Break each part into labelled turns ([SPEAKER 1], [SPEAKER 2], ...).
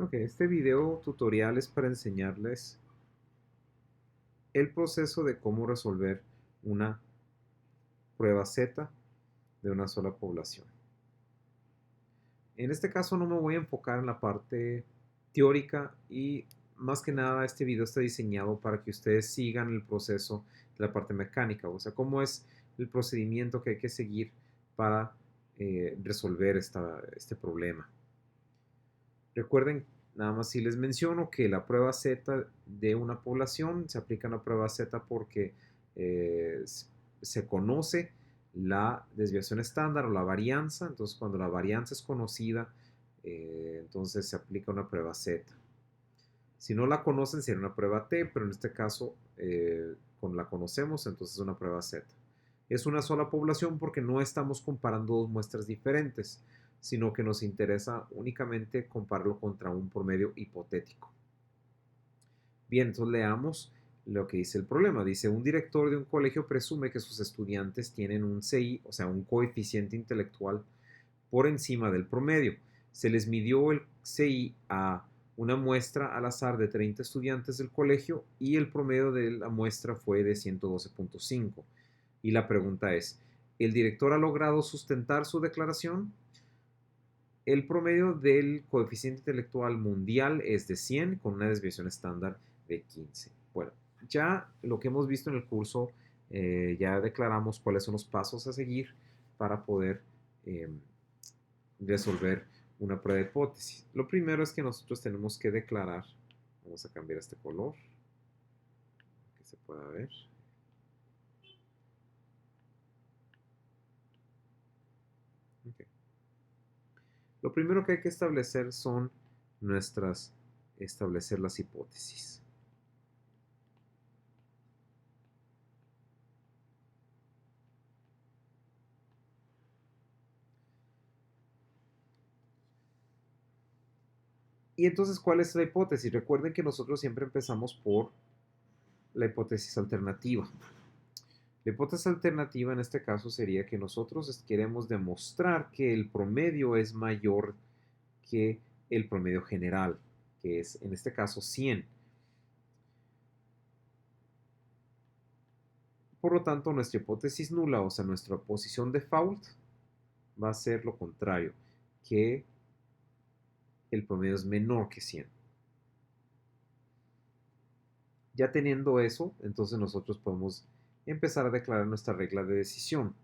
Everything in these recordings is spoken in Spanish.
[SPEAKER 1] Ok, este video tutorial es para enseñarles el proceso de cómo resolver una prueba Z de una sola población. En este caso no me voy a enfocar en la parte teórica y más que nada este video está diseñado para que ustedes sigan el proceso de la parte mecánica, o sea, cómo es el procedimiento que hay que seguir para resolver este problema. Recuerden, nada más si les menciono que la prueba Z de una población se aplica a una prueba Z porque eh, se conoce la desviación estándar o la varianza. Entonces, cuando la varianza es conocida, entonces se aplica una prueba Z. Si no la conocen, sería una prueba T, pero en este caso, con la conocemos, entonces es una prueba Z. Es una sola población porque no estamos comparando dos muestras diferentes, sino que nos interesa únicamente compararlo contra un promedio hipotético. Bien, entonces leamos lo que dice el problema. Dice, un director de un colegio presume que sus estudiantes tienen un CI, o sea, un coeficiente intelectual por encima del promedio. Se les midió el CI a una muestra al azar de 30 estudiantes del colegio y el promedio de la muestra fue de 112.5. Y la pregunta es, ¿el director ha logrado sustentar su declaración? El promedio del coeficiente intelectual mundial es de 100 con una desviación estándar de 15. Bueno, ya lo que hemos visto en el curso, ya declaramos cuáles son los pasos a seguir para poder eh, resolver una prueba de hipótesis. Lo primero es que nosotros tenemos que declarar, vamos a cambiar este color, que se pueda ver. Okay. Lo primero que hay que establecer son establecer las hipótesis. Y entonces, ¿cuál es la hipótesis? Recuerden que nosotros siempre empezamos por la hipótesis alternativa. La hipótesis alternativa en este caso sería que nosotros queremos demostrar que el promedio es mayor que el promedio general, que es en este caso 100. Por lo tanto, nuestra hipótesis nula, o sea, nuestra posición default, va a ser lo contrario, que el promedio es menor que 100. Ya teniendo eso, entonces nosotros podemos empezar a declarar nuestra regla de decisión.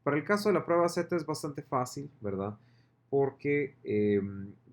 [SPEAKER 1] Para el caso de la prueba Z es bastante fácil, ¿verdad? Porque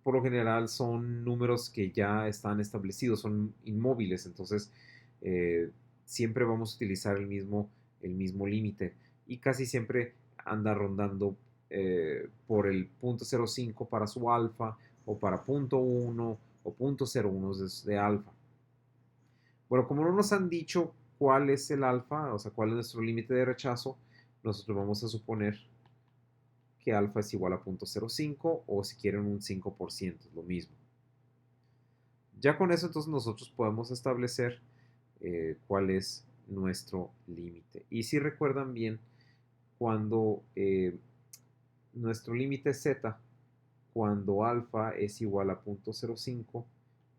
[SPEAKER 1] por lo general son números que ya están establecidos, son inmóviles, entonces eh, siempre vamos a utilizar el mismo límite y casi siempre anda rondando por el 0.05 para su alfa o para 0.1 o 0.01 de alfa. Bueno, como no nos han dicho cuál es el alfa, o sea, cuál es nuestro límite de rechazo, nosotros vamos a suponer que alfa es igual a 0.05 o si quieren un 5%, es lo mismo. Ya con eso entonces nosotros podemos establecer cuál es nuestro límite. Y si recuerdan bien, cuando nuestro límite z, cuando alfa es igual a 0.05,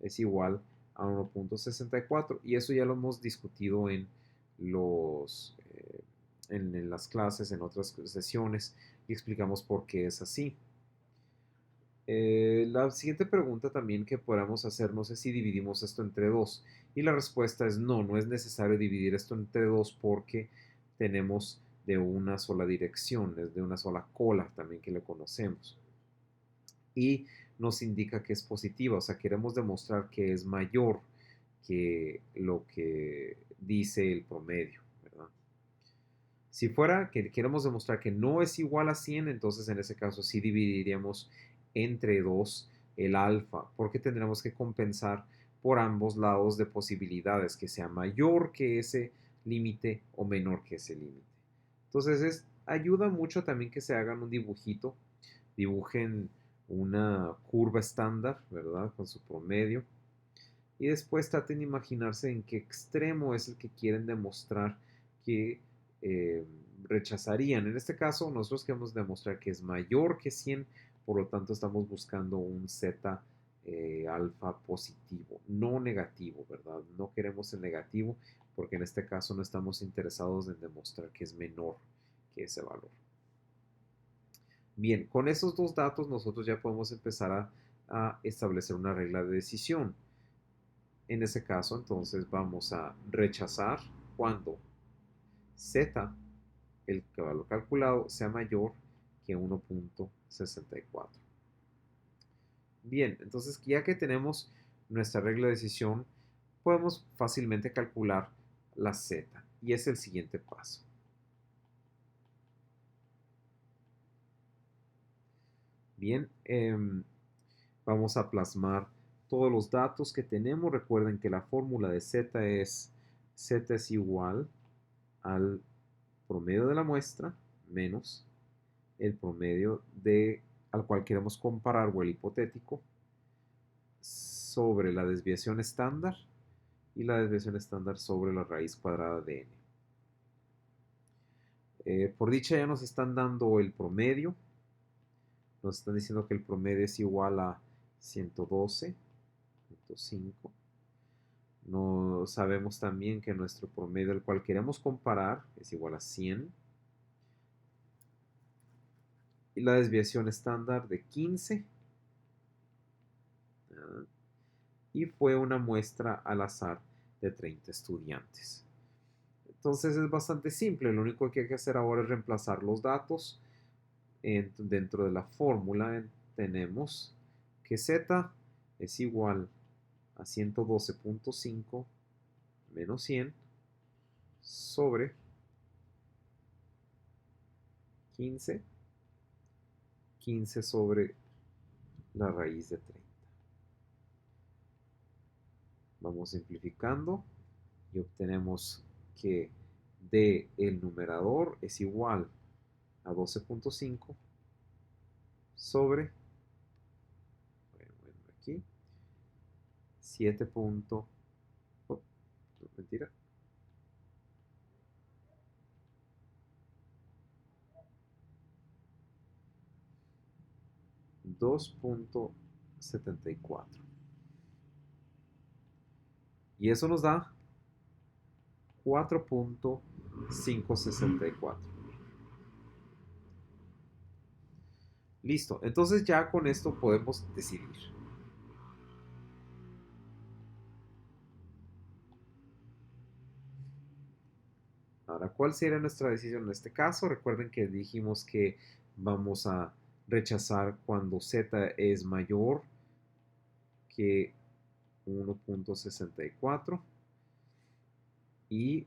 [SPEAKER 1] es igual a 1.64. Y eso ya lo hemos discutido en las clases, en otras sesiones, y explicamos por qué es así. La siguiente pregunta también que podamos hacernos es si dividimos esto entre 2. Y la respuesta es no, no es necesario dividir esto entre 2 porque tenemos de una sola dirección, es de una sola cola también que le conocemos. Y nos indica que es positiva, o sea, queremos demostrar que es mayor que lo que dice el promedio, ¿verdad? Si fuera que queremos demostrar que no es igual a 100, entonces en ese caso sí dividiríamos entre 2 el alfa, porque tendremos que compensar por ambos lados de posibilidades, que sea mayor que ese límite o menor que ese límite. Entonces ayuda mucho también que se hagan un dibujito, dibujen una curva estándar, ¿verdad? Con su promedio. Y después traten de imaginarse en qué extremo es el que quieren demostrar que eh, rechazarían. En este caso, nosotros queremos demostrar que es mayor que 100, por lo tanto estamos buscando un Z alfa positivo, no negativo, ¿verdad? No queremos el negativo porque en este caso no estamos interesados en demostrar que es menor que ese valor. Bien, con esos dos datos nosotros ya podemos empezar a establecer una regla de decisión. En ese caso, entonces vamos a rechazar cuando z, el valor calculado, sea mayor que 1.64. Bien, entonces ya que tenemos nuestra regla de decisión, podemos fácilmente calcular la z. Y es el siguiente paso. Bien, vamos a plasmar todos los datos que tenemos. Recuerden que la fórmula de z es igual al promedio de la muestra menos el promedio al cual queremos comparar o el hipotético sobre la desviación estándar y la desviación estándar sobre la raíz cuadrada de n. Por dicha ya nos están dando el promedio. Nos están diciendo que el promedio es igual a 112.5. No sabemos también que nuestro promedio al cual queremos comparar es igual a 100. Y la desviación estándar de 15. Y fue una muestra al azar de 30 estudiantes. Entonces es bastante simple. Lo único que hay que hacer ahora es reemplazar los datos. Dentro de la fórmula tenemos que z es igual a 112.5 menos 100 sobre 15 sobre la raíz de 30. Vamos simplificando y obtenemos que d el numerador es igual a 12.5 sobre, aquí, 7. Mentira. 2.74. Y eso nos da 4.564. Listo. Entonces ya con esto podemos decidir. Ahora, ¿cuál sería nuestra decisión en este caso? Recuerden que dijimos que vamos a rechazar cuando z es mayor que 1.64. Y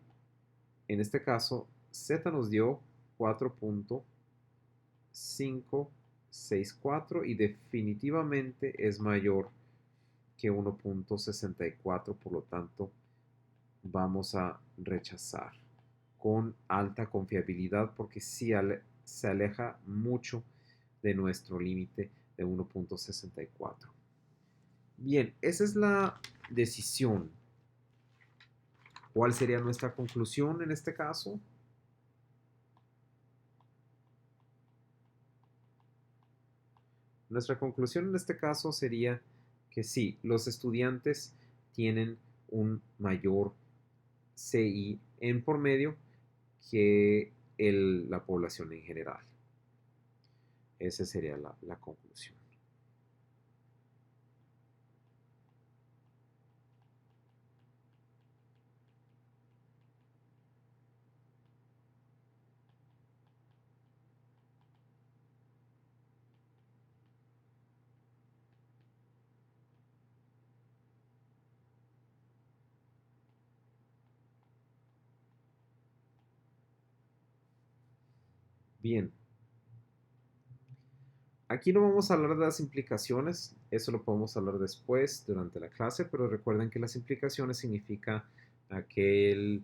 [SPEAKER 1] en este caso, z nos dio 4.564 y definitivamente es mayor que 1.64, por lo tanto vamos a rechazar con alta confiabilidad porque sí se aleja mucho de nuestro límite de 1.64. Bien, esa es la decisión. ¿Cuál sería nuestra conclusión en este caso? Nuestra conclusión en este caso sería que sí, los estudiantes tienen un mayor CI en promedio que la población en general. Esa sería la conclusión. Bien. Aquí no vamos a hablar de las implicaciones, eso lo podemos hablar después durante la clase, pero recuerden que las implicaciones significa a quién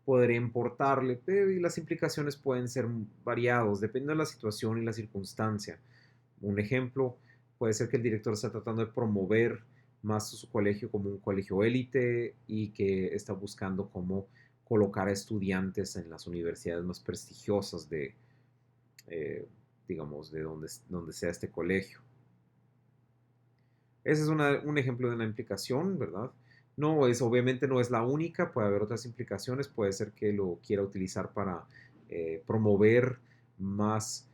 [SPEAKER 1] podría importarle, y las implicaciones pueden ser variados, dependiendo de la situación y la circunstancia. Un ejemplo puede ser que el director está tratando de promover más su colegio como un colegio élite y que está buscando cómo colocar a estudiantes en las universidades más prestigiosas eh, digamos, de donde sea este colegio. Ese es un ejemplo de una implicación, ¿verdad? Obviamente no es la única, puede haber otras implicaciones, puede ser que lo quiera utilizar para promover más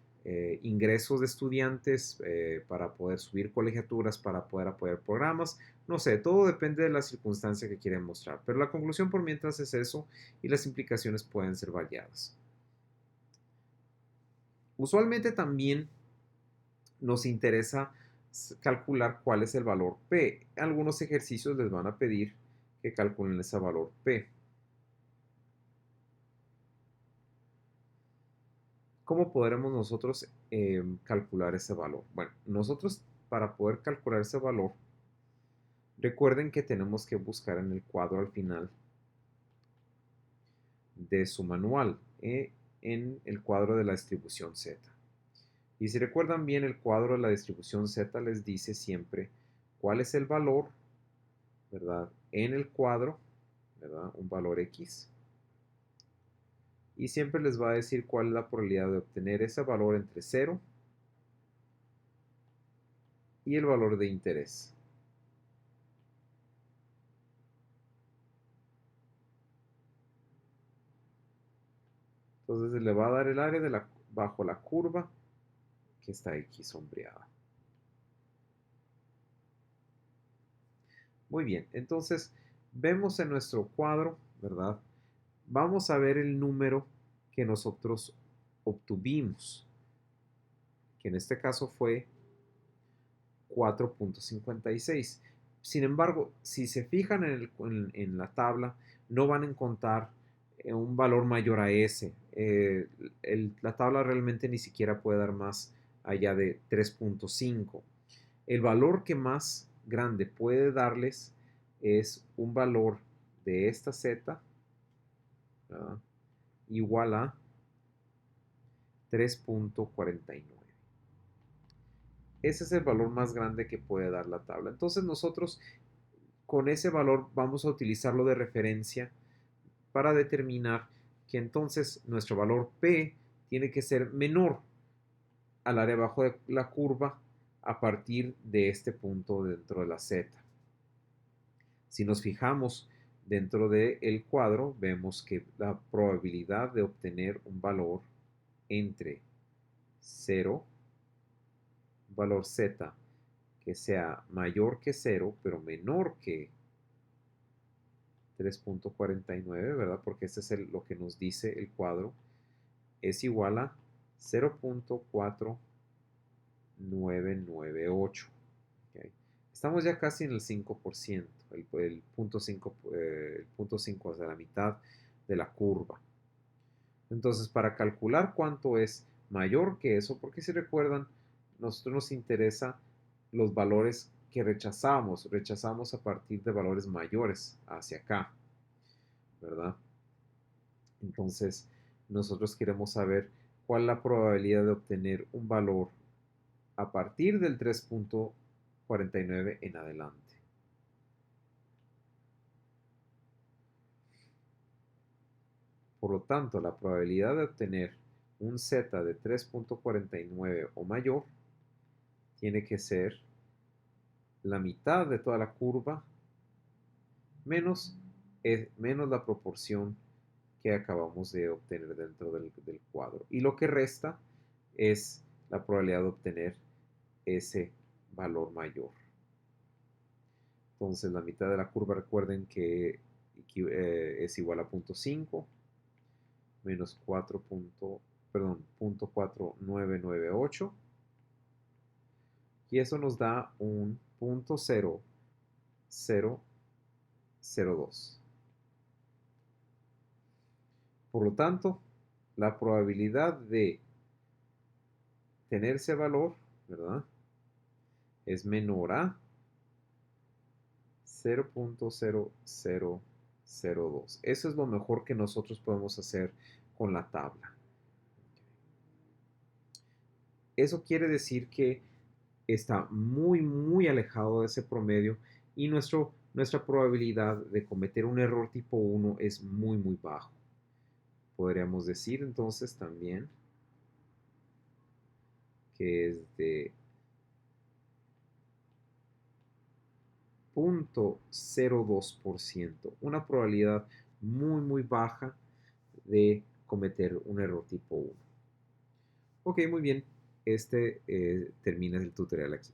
[SPEAKER 1] ingresos de estudiantes, para poder subir colegiaturas, para poder apoyar programas, no sé, todo depende de la circunstancia que quieren mostrar, pero la conclusión por mientras es eso y las implicaciones pueden ser variadas. Usualmente también nos interesa calcular cuál es el valor P. Algunos ejercicios les van a pedir que calculen ese valor P. ¿Cómo podremos nosotros calcular ese valor? Bueno, nosotros para poder calcular ese valor, recuerden que tenemos que buscar en el cuadro al final de su manual, en el cuadro de la distribución Z. Y si recuerdan bien, el cuadro de la distribución Z les dice siempre cuál es el valor, ¿verdad? En el cuadro, ¿verdad? Un valor X. Y siempre les va a decir cuál es la probabilidad de obtener ese valor entre 0 y el valor de interés. Entonces le va a dar el área bajo la curva que está aquí sombreada. Muy bien, entonces vemos en nuestro cuadro, ¿verdad? Vamos a ver el número que nosotros obtuvimos, que en este caso fue 4.56. Sin embargo, si se fijan en la tabla, no van a encontrar un valor mayor a ese. La tabla realmente ni siquiera puede dar más allá de 3.5. El valor que más grande puede darles es un valor de esta z, ¿verdad?, igual a 3.49. Ese es el valor más grande que puede dar la tabla. Entonces nosotros con ese valor vamos a utilizarlo de referencia para determinar que entonces nuestro valor P tiene que ser menor al área abajo de la curva a partir de este punto dentro de la Z. Si nos fijamos dentro del cuadro, vemos que la probabilidad de obtener un valor entre 0, un valor Z que sea mayor que 0, pero menor que 3.49, ¿verdad? Porque este es lo que nos dice el cuadro, es igual a 0.4998. ¿Okay? Estamos ya casi en el 5%, el punto 5, o sea, la mitad de la curva. Entonces, para calcular cuánto es mayor que eso, porque si recuerdan, nosotros nos interesa los valores que rechazamos a partir de valores mayores hacia acá, ¿verdad? Entonces, nosotros queremos saber cuál es la probabilidad de obtener un valor a partir del 3.49 en adelante. Por lo tanto, la probabilidad de obtener un z de 3.49 o mayor tiene que ser la mitad de toda la curva menos, menos la proporción que acabamos de obtener dentro del cuadro. Y lo que resta es la probabilidad de obtener ese valor mayor. Entonces la mitad de la curva, recuerden que es igual a 0.5 menos 0.4998, y eso nos da un 0.0002. Por lo tanto, la probabilidad de tener ese valor, ¿verdad?, es menor a 0.0002. Eso es lo mejor que nosotros podemos hacer con la tabla. Eso quiere decir que está muy, muy alejado de ese promedio y nuestra probabilidad de cometer un error tipo 1 es muy, muy bajo. Podríamos decir entonces también que es de 0.02%, una probabilidad muy baja de cometer un error tipo 1. Ok, muy bien, termina el tutorial aquí.